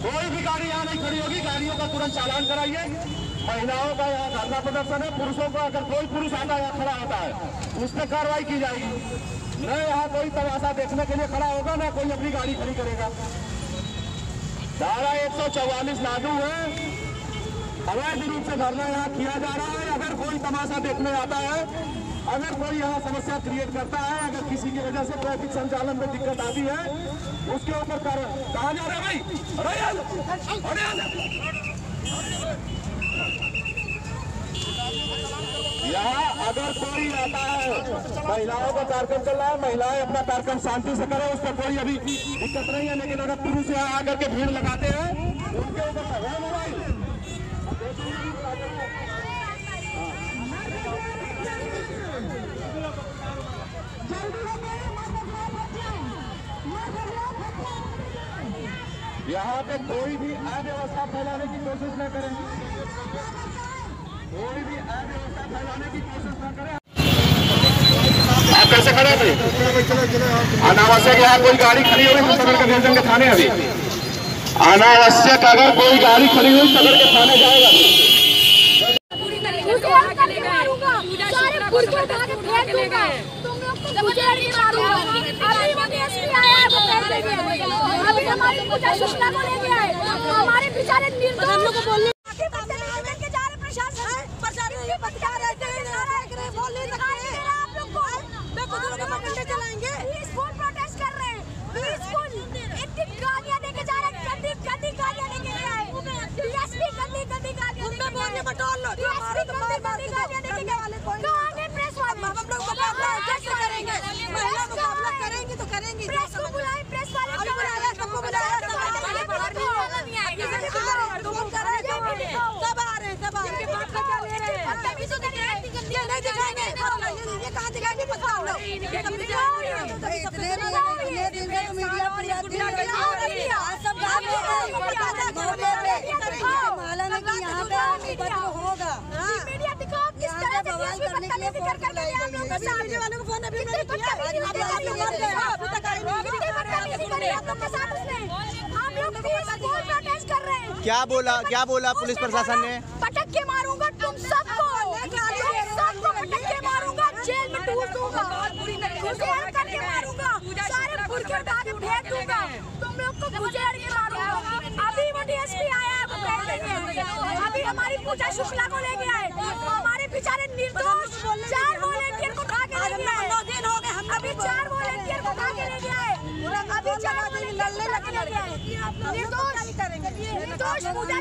कोई भी गाड़ी यहाँ नहीं खड़ी होगी, गाड़ियों का तुरंत चालान कराइए। महिलाओं का यहाँ धरना प्रदर्शन है, पुरुषों का अगर कोई पुरुष आता है खड़ा होता है उस पर कार्रवाई की जाएगी। न यहाँ कोई तमाशा देखने के लिए खड़ा होगा, न कोई अपनी गाड़ी खड़ी करेगा। धारा 144 लागू है, अवैध रूप से धरना यहाँ किया जा रहा है। अगर कोई तमाशा देखने आता है, अगर कोई यहाँ समस्या क्रिएट करता है, अगर किसी की वजह से ट्रैफिक संचालन में दिक्कत आती है, उसके ऊपर कहा जा रहा है भाई, यहाँ अगर कोई आता है, महिलाओं का कार्यक्रम चल रहा है, महिलाएं अपना कार्यक्रम शांति से करें, उस पर कोई अभी दिक्कत नहीं है। लेकिन अगर पुरुष यहाँ आकर के भीड़ लगाते हैं, उनके ऊपर मोबाइल यहाँ पे कोई भी अव्यवस्था फैलाने की कोशिश न करें, कोई भी अव्यवस्था फैलाने की कोशिश न करें। आप कैसे खड़े थे? अनावश्यक यहाँ कोई गाड़ी खड़ी हुई तो सदर कन्वेंशन के थाने, अभी अनावश्यक अगर कोई गाड़ी खड़ी हुई सदर के थाने जाएगा। अभी हमारी पूजा सुषमा को लेके आए, हमारे बेचारे निर्दोष को बोलने के जा रहे प्रशासन बोल नहीं सकते आप लोग को चलाएंगे। पीसफुल प्रोटेस्ट कर रहे हैं, पीसफुल। इतनी गालियां देके जा रहे हैं, गंदी गालियां देके आए, डीएसपी गंदी गालियां उनमें बोलने बटोर लो, डीएसपी गंदी गालियां देके गए। तो आगे प्रेस वाले हम लोग मुकाबला कैसे करेंगे? महिला मुकाबला करेंगे तो करेंगे। प्रेस को बुलाए, प्रेस वाले को बुलाया, सबको बुलाया, सब आ रहे हैं, सब आ रहे हैं। बात का क्या ले रहे हैं? तभी तो नहीं दिखाएंगे, ये कहाँ दिखाएंगे? बताओ लोग क्या बोला पुलिस प्रशासन ने? पटक के मारूंगा तुम सबको, पटक के मारूंगा, जेल में टूट दूंगा, गुजर करके मारूंगा, सारे बुरखे उठा के फेंक दूंगा, तुम लोग को गुजर के मारूंगा। अभी वो डीएसपी आया है, वो कह देंगे। अभी हमारी पूजा शुक्ला को लेके आए, हमारे बेचारे निर्दोष 4 वॉलंटियर को उठा के लेके आए। 9 दिन हो गए, अभी 4 वॉलंटियर को उठा के लेके आए, अभी 4 वॉलंटियर लड़ने लगे आए। निर्दोष पूजा